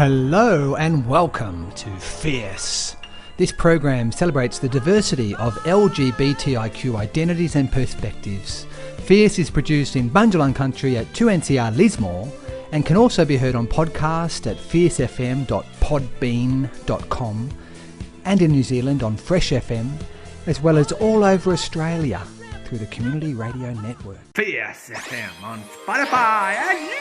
Hello and welcome to Fierce. This program celebrates the diversity of LGBTIQ identities and perspectives. Fierce is produced in Bundjalung country at 2NCR Lismore and can also be heard on podcast at fiercefm.podbean.com and in New Zealand on Fresh FM, as well as all over Australia through the Community Radio Network. Fierce FM on Spotify and YouTube.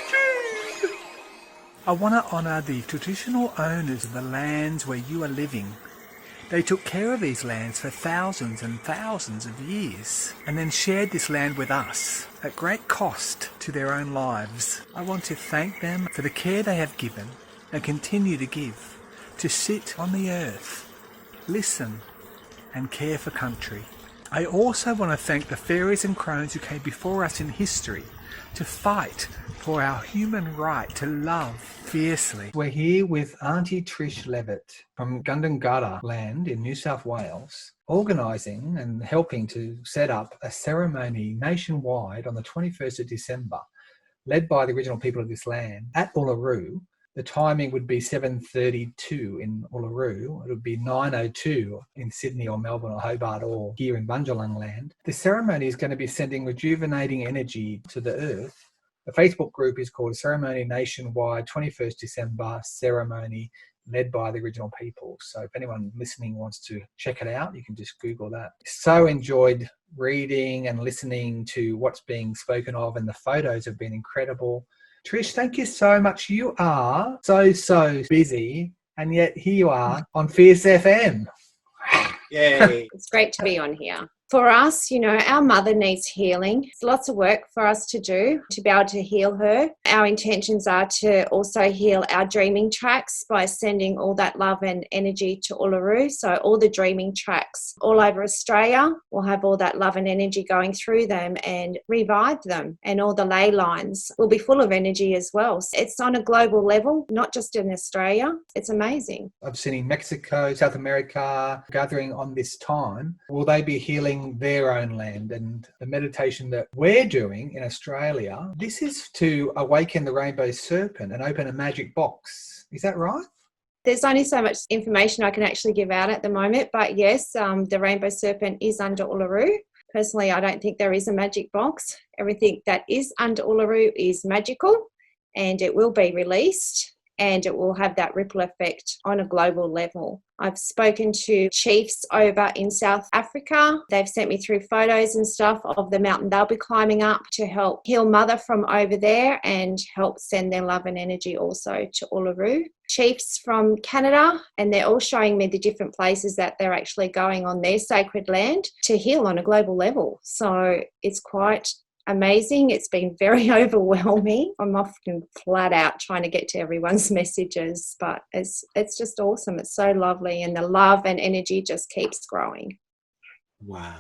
I want to honour the traditional owners of the lands where you are living. They took care of these lands for thousands and thousands of years and then shared this land with us at great cost to their own lives. I want to thank them for the care they have given and continue to give, to sit on the earth, listen and care for country. I also want to thank the fairies and crones who came before us in history to fight for our human right to love fiercely. We're here with Aunty Trish Levett from Gundungurra land in New South Wales, organising and helping to set up a ceremony nationwide on the 21st of December, led by the original people of this land at Uluru. The timing would be 7:32 in Uluru. It would be 9:02 in Sydney or Melbourne or Hobart or here in Bundjalung land. The ceremony is going to be sending rejuvenating energy to the earth. The Facebook group is called Ceremony Nationwide 21st December Ceremony, led by the original people. So if anyone listening wants to check it out, you can just Google that. So enjoyed reading and listening to what's being spoken of, and the photos have been incredible. Trish, thank you so much. You are so busy, and yet here you are on Fierce FM. Yay. It's great to be on here. For us, our mother needs healing. It's lots of work for us to do to be able to heal her. Our intentions are to also heal our dreaming tracks by sending all that love and energy to Uluru. So all the dreaming tracks all over Australia will have all that love and energy going through them and revive them. And all the ley lines will be full of energy as well. So it's on a global level, not just in Australia. It's amazing. I've seen in Mexico, South America, gathering on this time. Will they be healing their own land? And the meditation that we're doing in Australia, this is to awaken the rainbow serpent and open a magic box. Is that right? There's only so much information I can actually give out at the moment, but yes, the rainbow serpent is under Uluru. Personally, I don't think there is a magic box. Everything that is under Uluru is magical, and it will be released, and it will have that ripple effect on a global level. I've spoken to chiefs over in South Africa. They've sent me through photos and stuff of the mountain they'll be climbing up to help heal mother from over there and help send their love and energy also to Uluru. Chiefs from Canada, and they're all showing me the different places that they're actually going on their sacred land to heal on a global level. So it's quite amazing. It's been very overwhelming. I'm often flat out trying to get to everyone's messages, but it's just awesome. It's so lovely, and the love and energy just keeps growing. Wow.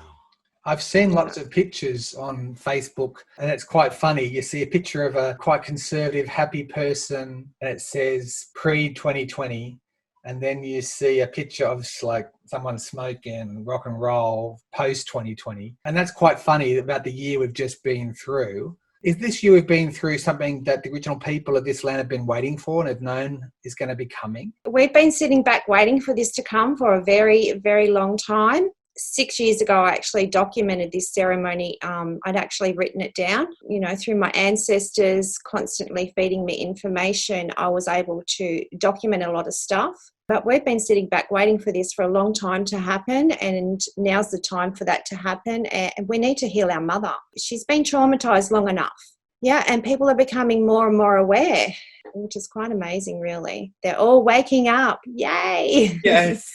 I've seen lots of pictures on Facebook, and it's quite funny. You see a picture of a quite conservative, happy person, and it says pre-2020. And then you see a picture of like someone smoking rock and roll post 2020. And that's quite funny about the year we've just been through. Is this year we've been through something that the original people of this land have been waiting for and have known is going to be coming? We've been sitting back waiting for this to come for a very, very long time. 6 years ago, I actually documented this ceremony. I'd actually written it down, through my ancestors constantly feeding me information. I was able to document a lot of stuff, but we've been sitting back waiting for this for a long time to happen. And now's the time for that to happen. And we need to heal our mother. She's been traumatized long enough. Yeah. And people are becoming more and more aware, which is quite amazing, really. They're all waking up. Yay. Yes.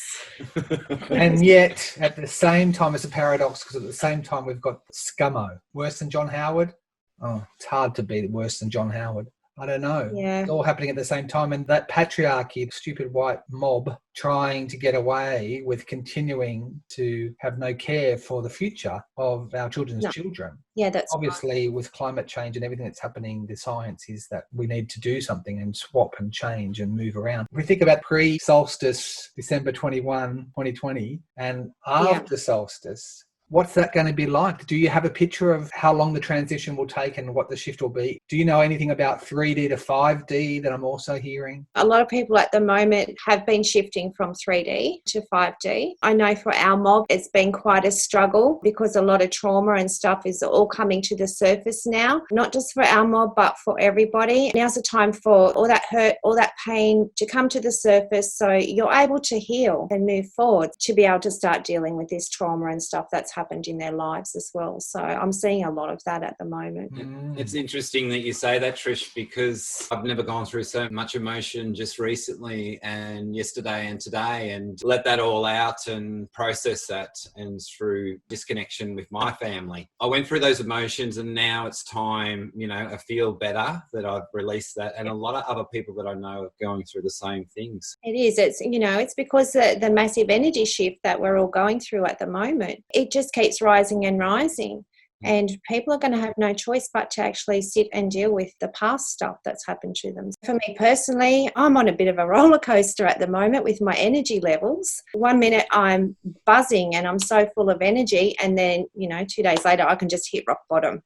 And yet, at the same time, it's a paradox, because at the same time, we've got scummo. Worse than John Howard? Oh, it's hard to be worse than John Howard. I don't know. Yeah. It's all happening at the same time. And that patriarchy, stupid white mob, trying to get away with continuing to have no care for the future of our children's children. Yeah, that's obviously right. With climate change and everything that's happening, the science is that we need to do something and swap and change and move around. If we think about pre-solstice, December 21, 2020, and after solstice, what's that going to be like? Do you have a picture of how long the transition will take and what the shift will be? Do you know anything about 3D to 5D that I'm also hearing? A lot of people at the moment have been shifting from 3D to 5D. I know for our mob, it's been quite a struggle because a lot of trauma and stuff is all coming to the surface now, not just for our mob, but for everybody. Now's the time for all that hurt, all that pain to come to the surface so you're able to heal and move forward to be able to start dealing with this trauma and stuff that's happened in their lives as well. So I'm seeing a lot of that at the moment. It's interesting that you say that, Trish, because I've never gone through so much emotion just recently and yesterday and today, and let that all out and process that, and through disconnection with my family. I went through those emotions, and now it's time, I feel better that I've released that, and a lot of other people that I know are going through the same things. It is. It's because the massive energy shift that we're all going through at the moment, it just keeps rising and rising. And people are going to have no choice but to actually sit and deal with the past stuff that's happened to them. For me personally, I'm on a bit of a roller coaster at the moment with my energy levels. 1 minute I'm buzzing and I'm so full of energy, and then, 2 days later I can just hit rock bottom.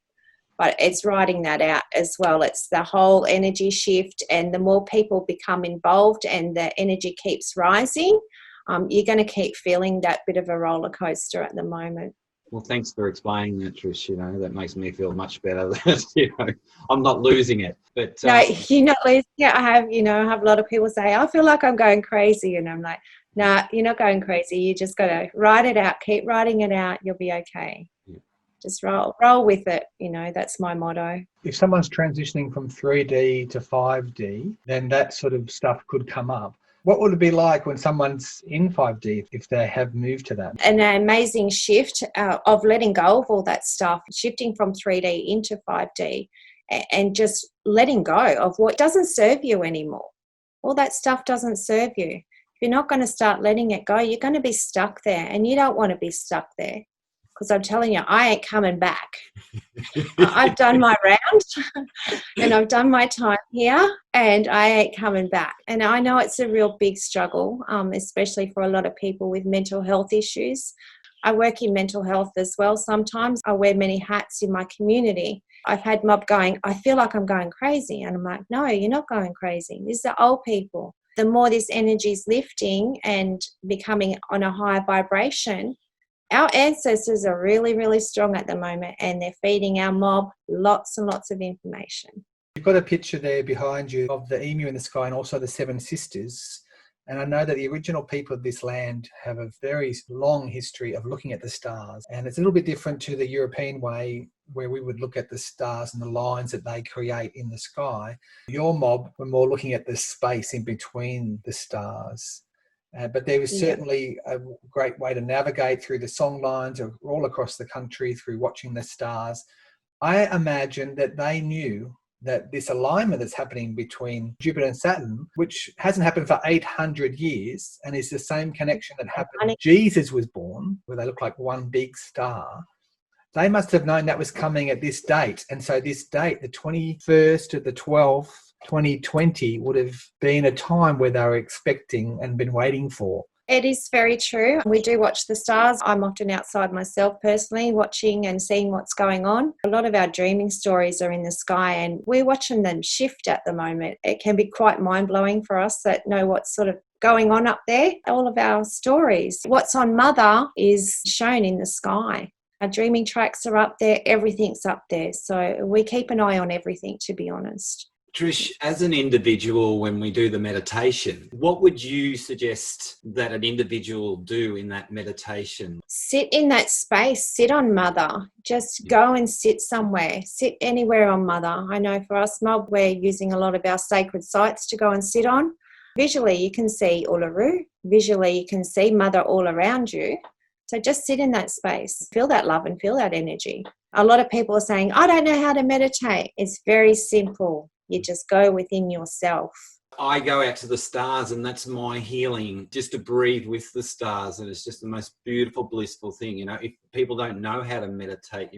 But it's riding that out as well. It's the whole energy shift, and the more people become involved and the energy keeps rising, you're going to keep feeling that bit of a roller coaster at the moment. Well, thanks for explaining that, Trish. That makes me feel much better. I'm not losing it. But no, you're not losing it. I have a lot of people say, I feel like I'm going crazy. And I'm like, nah, you're not going crazy. You just got to ride it out. Keep riding it out. You'll be okay. Yeah. Just roll with it. That's my motto. If someone's transitioning from 3D to 5D, then that sort of stuff could come up. What would it be like when someone's in 5D if they have moved to that? An amazing shift of letting go of all that stuff, shifting from 3D into 5D, and just letting go of what doesn't serve you anymore. All that stuff doesn't serve you. If you're not going to start letting it go, you're going to be stuck there, and you don't want to be stuck there. Because I'm telling you, I ain't coming back. I've done my round and I've done my time here, and I ain't coming back. And I know it's a real big struggle, especially for a lot of people with mental health issues. I work in mental health as well. Sometimes I wear many hats in my community. I've had mob going, I feel like I'm going crazy. And I'm like, no, you're not going crazy. These are old people. The more this energy is lifting and becoming on a higher vibration, our ancestors are really, really strong at the moment, and they're feeding our mob lots and lots of information. You've got a picture there behind you of the emu in the sky and also the Seven Sisters. And I know that the original people of this land have a very long history of looking at the stars. And it's a little bit different to the European way, where we would look at the stars and the lines that they create in the sky. Your mob were more looking at the space in between the stars. But there was certainly a great way to navigate through the song lines all across the country through watching the stars. I imagine that they knew that this alignment that's happening between Jupiter and Saturn, which hasn't happened for 800 years and is the same connection that happened when Jesus was born, where they look like one big star. They must have known that was coming at this date. And so this date, the 21st to the 12th, 2020, would have been a time where they were expecting and been waiting for. It is very true. We do watch the stars. I'm often outside myself personally, watching and seeing what's going on. A lot of our dreaming stories are in the sky, and we're watching them shift at the moment. It can be quite mind-blowing for us that know what's sort of going on up there. All of our stories. What's on Mother is shown in the sky. Our dreaming tracks are up there. Everything's up there. So we keep an eye on everything, to be honest. Trish, as an individual, when we do the meditation, what would you suggest that an individual do in that meditation? Sit in that space, sit on Mother. Just go and sit somewhere. Sit anywhere on Mother. I know for us, mob, we're using a lot of our sacred sites to go and sit on. Visually, you can see Uluru. Visually, you can see Mother all around you. So just sit in that space. Feel that love and feel that energy. A lot of people are saying, I don't know how to meditate. It's very simple. You just go within yourself. I go out to the stars, and that's my healing, just to breathe with the stars. And it's just the most beautiful, blissful thing. If people don't know how to meditate,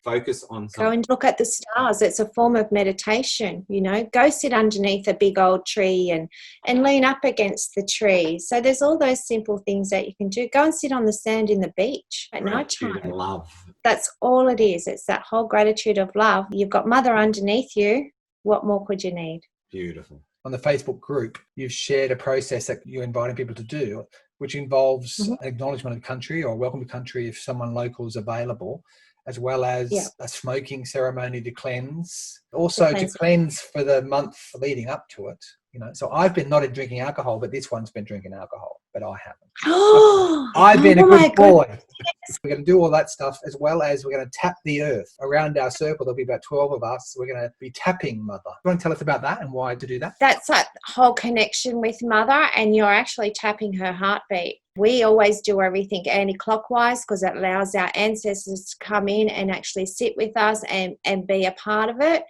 focus on something. Go and look at the stars. It's a form of meditation, Go sit underneath a big old tree and lean up against the tree. So there's all those simple things that you can do. Go and sit on the sand in the beach at night time. Love. That's all it is. It's that whole gratitude of love. You've got mother underneath you. What more could you need? Beautiful. On the Facebook group, you've shared a process that you're inviting people to do, which involves an acknowledgement of country or welcome to country if someone local is available, as well as a smoking ceremony to cleanse. Also to cleanse for the month leading up to it. You know, so I've been not drinking alcohol, but this one's been drinking alcohol, but I haven't. I've been a good boy. We're going to do all that stuff, as well as we're going to tap the earth around our circle. There'll be about 12 of us. We're going to be tapping Mother. You want to tell us about that and why to do that? That's that whole connection with Mother, and you're actually tapping her heartbeat. We always do everything anti-clockwise because it allows our ancestors to come in and actually sit with us and be a part of it.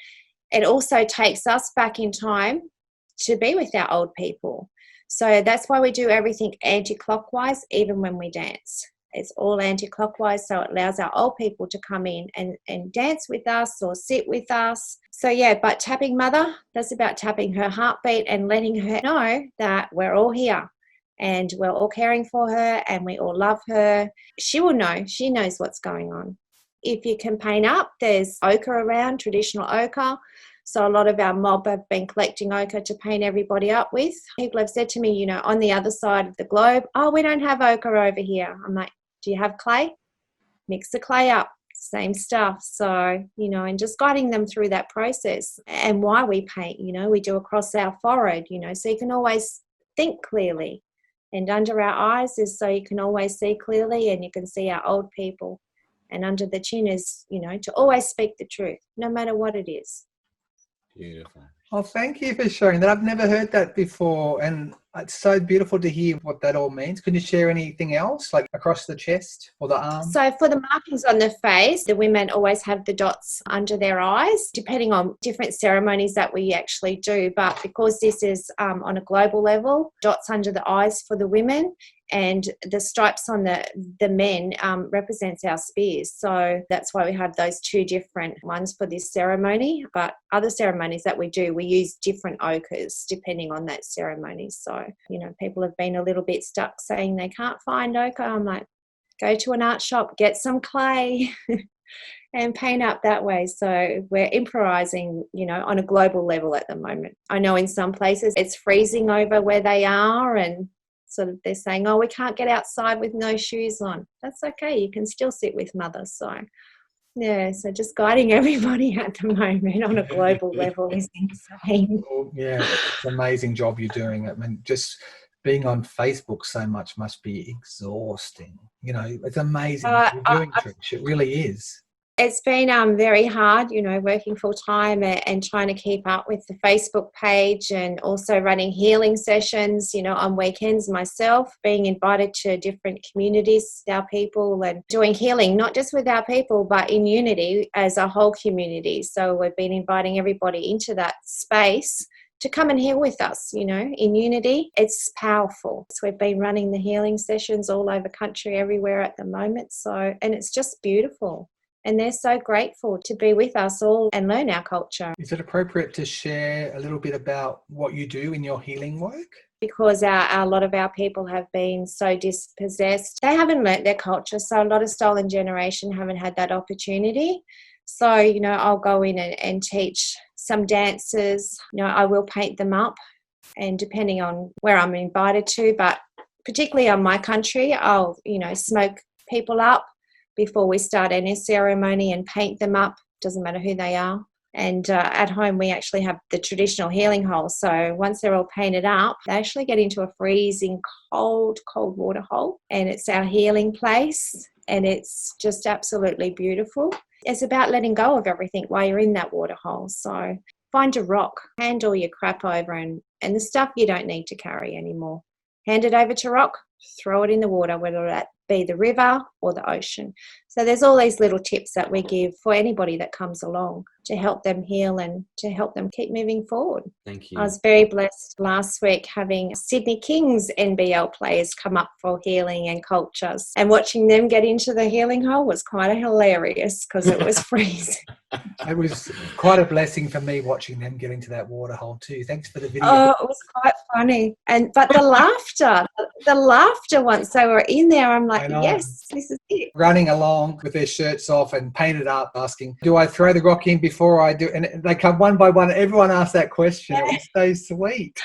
It also takes us back in time to be with our old people. So that's why we do everything anti-clockwise, even when we dance. It's all anti-clockwise, so it allows our old people to come in and dance with us or sit with us. So yeah, but tapping Mother, that's about tapping her heartbeat and letting her know that we're all here and we're all caring for her and we all love her. She will know. She knows what's going on. If you can paint up, there's ochre around, traditional ochre. So a lot of our mob have been collecting ochre to paint everybody up with. People have said to me, you know, on the other side of the globe, oh, we don't have ochre over here. I'm like, do you have clay? Mix the clay up, same stuff. So, you know, and just guiding them through that process. And why we paint, you know, we do across our forehead, you know, so you can always think clearly. And under our eyes is so you can always see clearly and you can see our old people. And under the chin is, you know, to always speak the truth, no matter what it is. Beautiful. Oh, thank you for sharing that. I've never heard that before, and it's so beautiful to hear what that all means. Can you share anything else, like across the chest or the arm? So for the markings on the face, the women always have the dots under their eyes, depending on different ceremonies that we actually do. But because this is on a global level, dots under the eyes for the women, and the stripes on the men represents our spears. So that's why we have those two different ones for this ceremony. But other ceremonies that we do, we use different ochres depending on that ceremony. So, you know, people have been a little bit stuck saying they can't find ochre. I'm like, go to an art shop, get some clay and paint up that way. So we're improvising, you know, on a global level at the moment. I know in some places it's freezing over where they are and sort of they're saying, oh, we can't get outside with no shoes on. That's okay. You can still sit with Mother. So, yeah, so just guiding everybody at the moment on a global level is insane. Oh, yeah, it's an amazing job you're doing. I mean, just being on Facebook so much must be exhausting. You know, it's amazing what you're doing, Trish. It really is. It's been very hard, you know, working full time and trying to keep up with the Facebook page and also running healing sessions, you know, on weekends myself, being invited to different communities, our people, and doing healing, not just with our people, but in unity as a whole community. So we've been inviting everybody into that space to come and heal with us, you know, in unity. It's powerful. So we've been running the healing sessions all over country, everywhere at the moment. So, and it's just beautiful. And they're so grateful to be with us all and learn our culture. Is it appropriate to share a little bit about what you do in your healing work? Because a lot of our people have been so dispossessed, they haven't learnt their culture. So a lot of stolen generation haven't had that opportunity. So, you know, I'll go in and teach some dancers. You know, I will paint them up, and depending on where I'm invited to, but particularly on my country, I'll, you know, smoke people up before we start any ceremony and paint them up. Doesn't matter who they are. And at home, we actually have the traditional healing hole. So once they're all painted up, they actually get into a freezing cold water hole. And it's our healing place. And it's just absolutely beautiful. It's about letting go of everything while you're in that water hole. So find a rock, hand all your crap over and the stuff you don't need to carry anymore. Hand it over to rock, throw it in the water, whether that be the river or the ocean. So there's all these little tips that we give for anybody that comes along to help them heal and to help them keep moving forward. Thank you. I was very blessed last week having Sydney Kings NBL players come up for healing and cultures, and watching them get into the healing hole was quite hilarious because it was freezing. It was quite a blessing for me watching them get into that water hole too. Thanks for the video. Oh, it was quite funny. But the laughter once they were in there, I'm like, yes, this is it. Running along with their shirts off and painted up, asking, do I throw the rock in before I do? And they come one by one. Everyone asked that question. It was so sweet.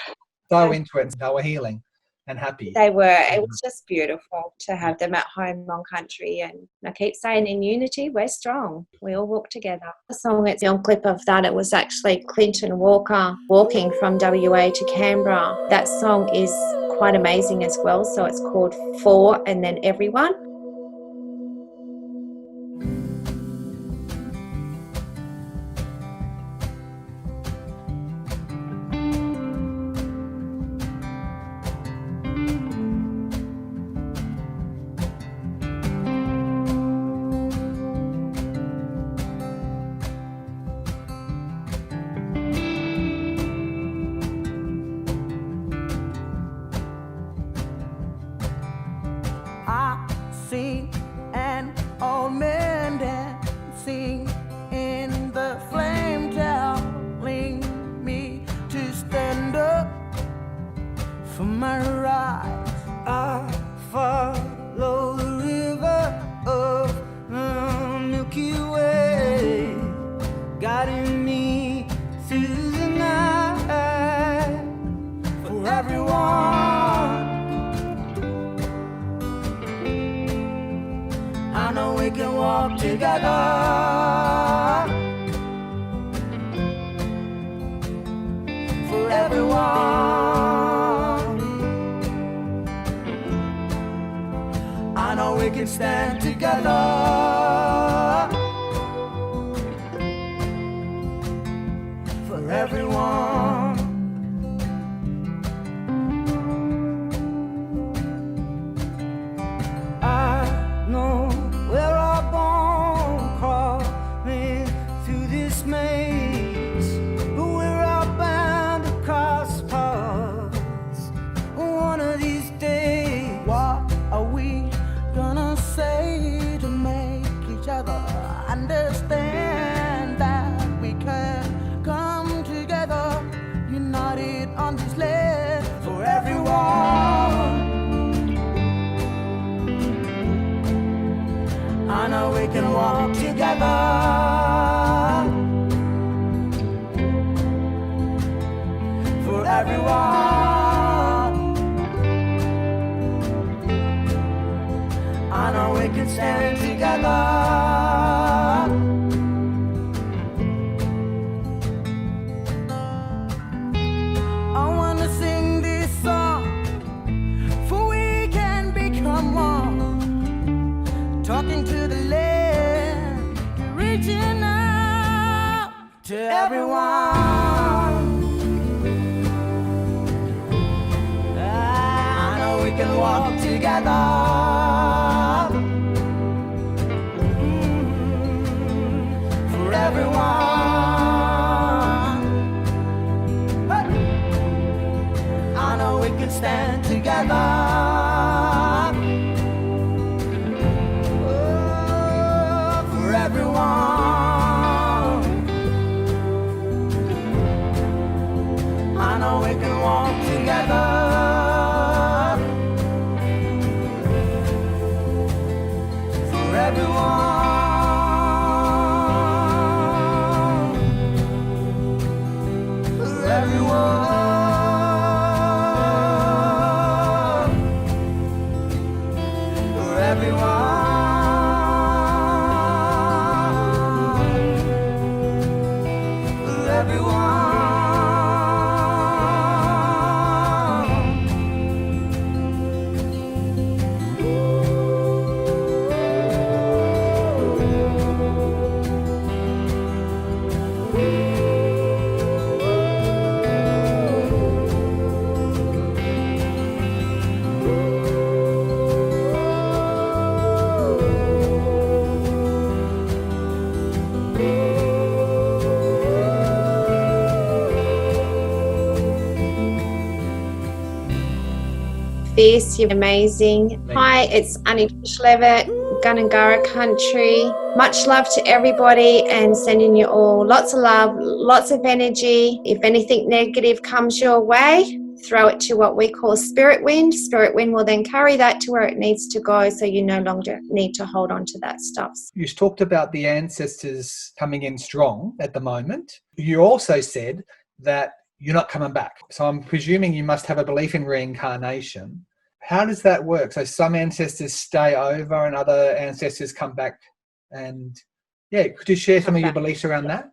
So into it. They were healing and happy. They were. It was just beautiful to have them at home on country. And I keep saying, in unity, we're strong. We all walk together. The song that's on clip of that, it was actually Clinton Walker walking from WA to Canberra. That song is quite amazing as well. So it's called For and Then Everyone. An old man dancing in the flame, telling me to stand up for my rights. I follow the river of the Milky Way, guiding me through the night for everyone. I know we can walk together for everyone. I know we can stand together for everyone. I know we're all born crawling through this maze, but we're all bound to cross paths one of these days. What are we gonna say to make each other understand that we can come together, united on this land for everyone? I know we can walk together for everyone. I know we can stand together I wanna sing this song, for we can become one, talking to the land, reaching out to everyone. I know we can walk together for everyone. Hey. I know we can stand together for everyone. I know we can walk together for everyone. For everyone. Fierce. You're amazing. Hi, it's Aunty Trish Levett, Gundungurra country. Much love to everybody and sending you all lots of love, lots of energy. If anything negative comes your way, throw it to what we call spirit wind. Spirit wind will then carry that to where it needs to go, so you no longer need to hold on to that stuff. You talked about the ancestors coming in strong at the moment. You also said that you're not coming back. So I'm presuming you must have a belief in reincarnation. How does that work? So some ancestors stay over and other ancestors come back. And yeah, could you share some of your beliefs around that?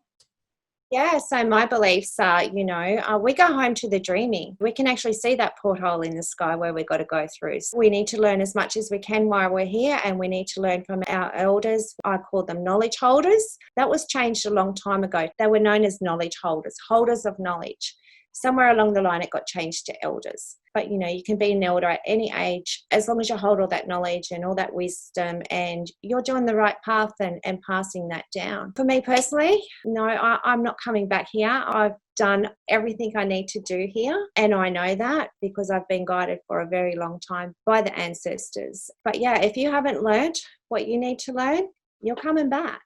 Yeah, so my beliefs are, we go home to the dreaming. We can actually see that porthole in the sky where we've got to go through. So we need to learn as much as we can while we're here, and we need to learn from our elders. I call them knowledge holders. That was changed a long time ago. They were known as knowledge holders, holders of knowledge. Somewhere along the line, it got changed to elders. But, you can be an elder at any age as long as you hold all that knowledge and all that wisdom and you're doing the right path and passing that down. For me personally, no, I'm not coming back here. I've done everything I need to do here, and I know that because I've been guided for a very long time by the ancestors. But, yeah, if you haven't learned what you need to learn, you're coming back.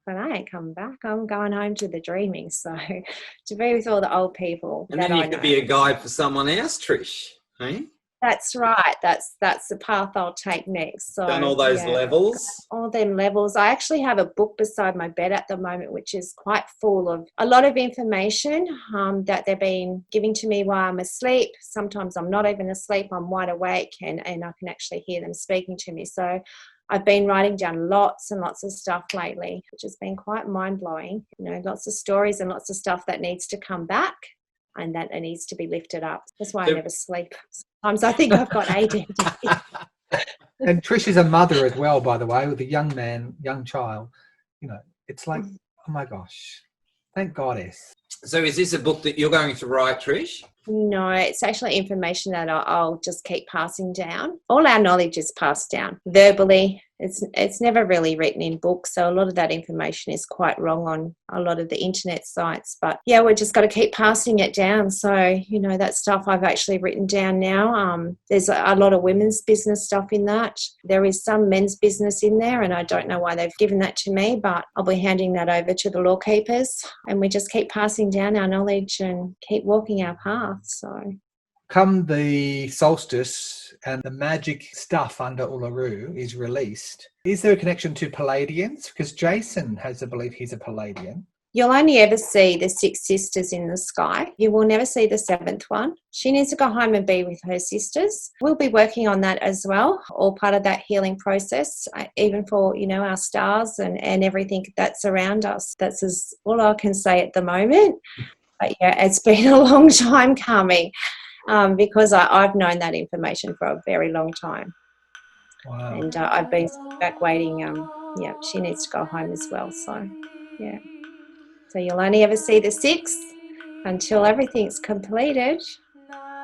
But I ain't coming back. I'm going home to the dreaming. So to be with all the old people. And then you could be a guide for someone else, Trish. Hey? That's right. That's the path I'll take next. So done all those levels. All them levels. I actually have a book beside my bed at the moment, which is quite full of a lot of information that they've been giving to me while I'm asleep. Sometimes I'm not even asleep. I'm wide awake and I can actually hear them speaking to me. So I've been writing down lots and lots of stuff lately, which has been quite mind-blowing. Lots of stories and lots of stuff that needs to come back and that it needs to be lifted up. That's why I never sleep. Sometimes I think I've got ADD. And Trish is a mother as well, by the way, with a young child. It's like, oh my gosh, thank goddess. So is this a book that you're going to write, Trish? No, it's actually information that I'll just keep passing down. All our knowledge is passed down verbally. It's never really written in books, so a lot of that information is quite wrong on a lot of the internet sites. But yeah, we've just got to keep passing it down. So, that stuff I've actually written down now. There's a lot of women's business stuff in that. There is some men's business in there, and I don't know why they've given that to me, but I'll be handing that over to the law keepers, and we just keep passing down our knowledge and keep walking our path. So come the solstice and the magic stuff under Uluru is released, is there a connection to Palladians? Because Jason has a belief he's a Palladian. You'll only ever see the 6 sisters in the sky. You will never see the 7th one. She needs to go home and be with her sisters. We'll be working on that as well, all part of that healing process, even for, our stars and everything that's around us. That's all I can say at the moment. But yeah, it's been a long time coming. Because I've known that information for a very long time. Wow. And I've been back waiting. She needs to go home as well. So, yeah. So you'll only ever see the 6th until everything's completed.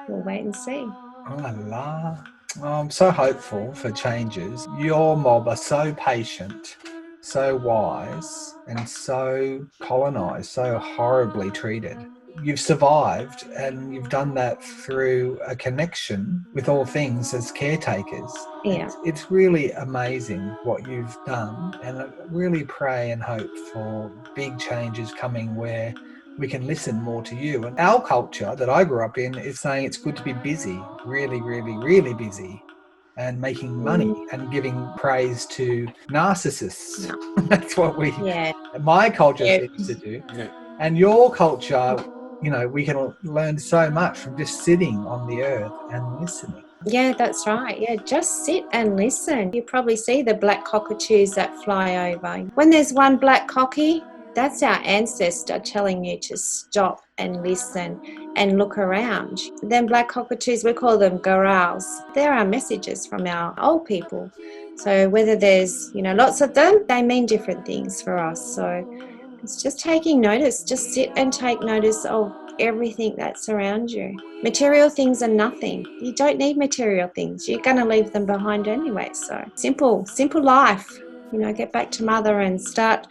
We'll wait and see. Oh, la la. Oh, I'm so hopeful for changes. Your mob are so patient, so wise, and so colonised, so horribly treated. You've survived, and you've done that through a connection with all things as caretakers. Yeah. It's really amazing what you've done, and I really pray and hope for big changes coming where we can listen more to you. And our culture that I grew up in is saying it's good to be busy, really, really, really busy, and making money and giving praise to narcissists. No. That's what my culture seems to do. Yeah. And your culture, we can learn so much from just sitting on the earth and listening. Yeah, that's right. Yeah, just sit and listen. You probably see the black cockatoos that fly over. When there's one black cocky, that's our ancestor telling you to stop and listen and look around. Then black cockatoos, we call them gorals. They're our messages from our old people. So whether there's, lots of them, they mean different things for us. So it's just taking notice. Just sit and take notice of everything that's around you. Material things are nothing. You don't need material things. You're going to leave them behind anyway. So simple life. Get back to mother and start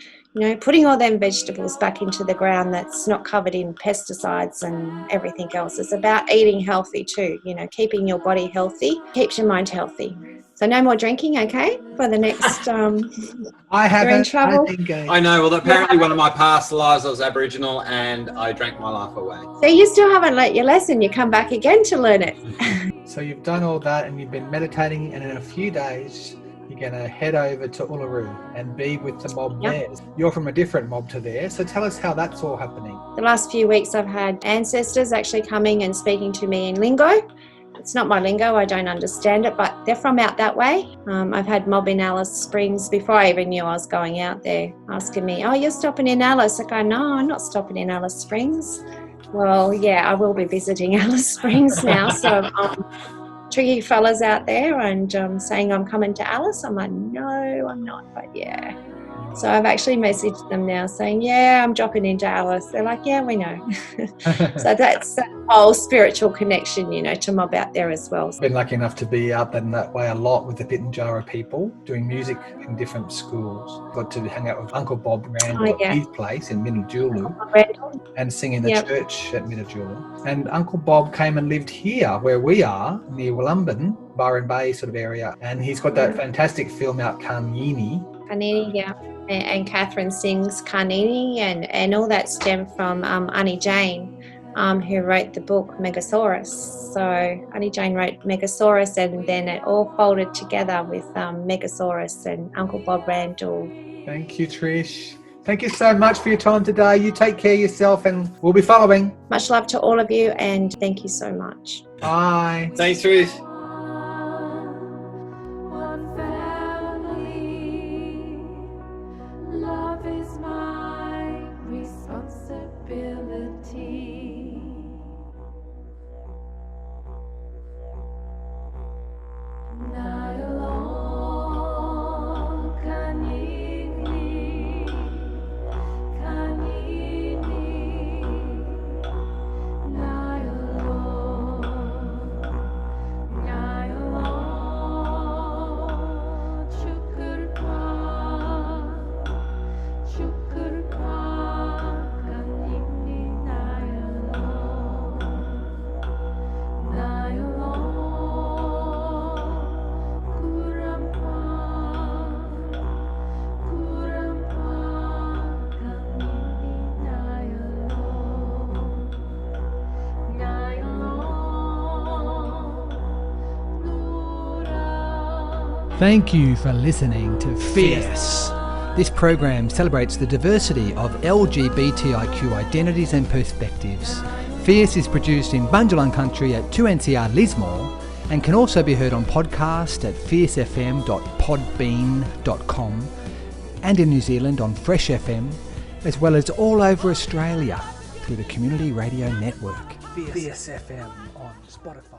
putting all them vegetables back into the ground that's not covered in pesticides and everything else. It's about eating healthy too, keeping your body healthy, keeps your mind healthy. So no more drinking, okay, for the next I haven't. you're in trouble. I know. Well, apparently one of my past lives I was Aboriginal and I drank my life away. So you still haven't learnt your lesson. You come back again to learn it. So you've done all that and you've been meditating, and in a few days you're going to head over to Uluru and be with the mob there. You're from a different mob to there, so tell us how that's all happening. The last few weeks I've had ancestors actually coming and speaking to me in lingo. It's not my lingo, I don't understand it, but they're from out that way. I've had mob in Alice Springs before I even knew I was going out there, asking me, oh, you're stopping in Alice? I go, no, I'm not stopping in Alice Springs. Well, yeah, I will be visiting Alice Springs now, so tricky fellas out there and saying I'm coming to Alice. I'm like, no, I'm not, but yeah. So I've actually messaged them now saying, yeah, I'm dropping into Alice. They're like, yeah, we know. So that's that whole spiritual connection, to mob out there as well. Been lucky enough to be out in that way a lot with the Gundungurra people, doing music in different schools. Got to hang out with Uncle Bob Randall at his place in Midajulu and sing in the church at Midajulu. And Uncle Bob came and lived here where we are, near Wollumbin, Byron Bay sort of area. And he's got that fantastic film out, Karnini. Karnini, yeah. And Catherine sings Karnini, and all that stemmed from Aunty Jane, who wrote the book Megasaurus. So Aunty Jane wrote Megasaurus, and then it all folded together with Megasaurus and Uncle Bob Randall. Thank you, Trish. Thank you so much for your time today. You take care of yourself, and we'll be following. Much love to all of you, and thank you so much. Bye. Thanks, Trish. Thank you for listening to Fierce. This program celebrates the diversity of LGBTIQ identities and perspectives. Fierce is produced in Bundjalung country at 2NCR Lismore and can also be heard on podcast at fiercefm.podbean.com and in New Zealand on Fresh FM, as well as all over Australia through the Community Radio Network. Fierce FM on Spotify.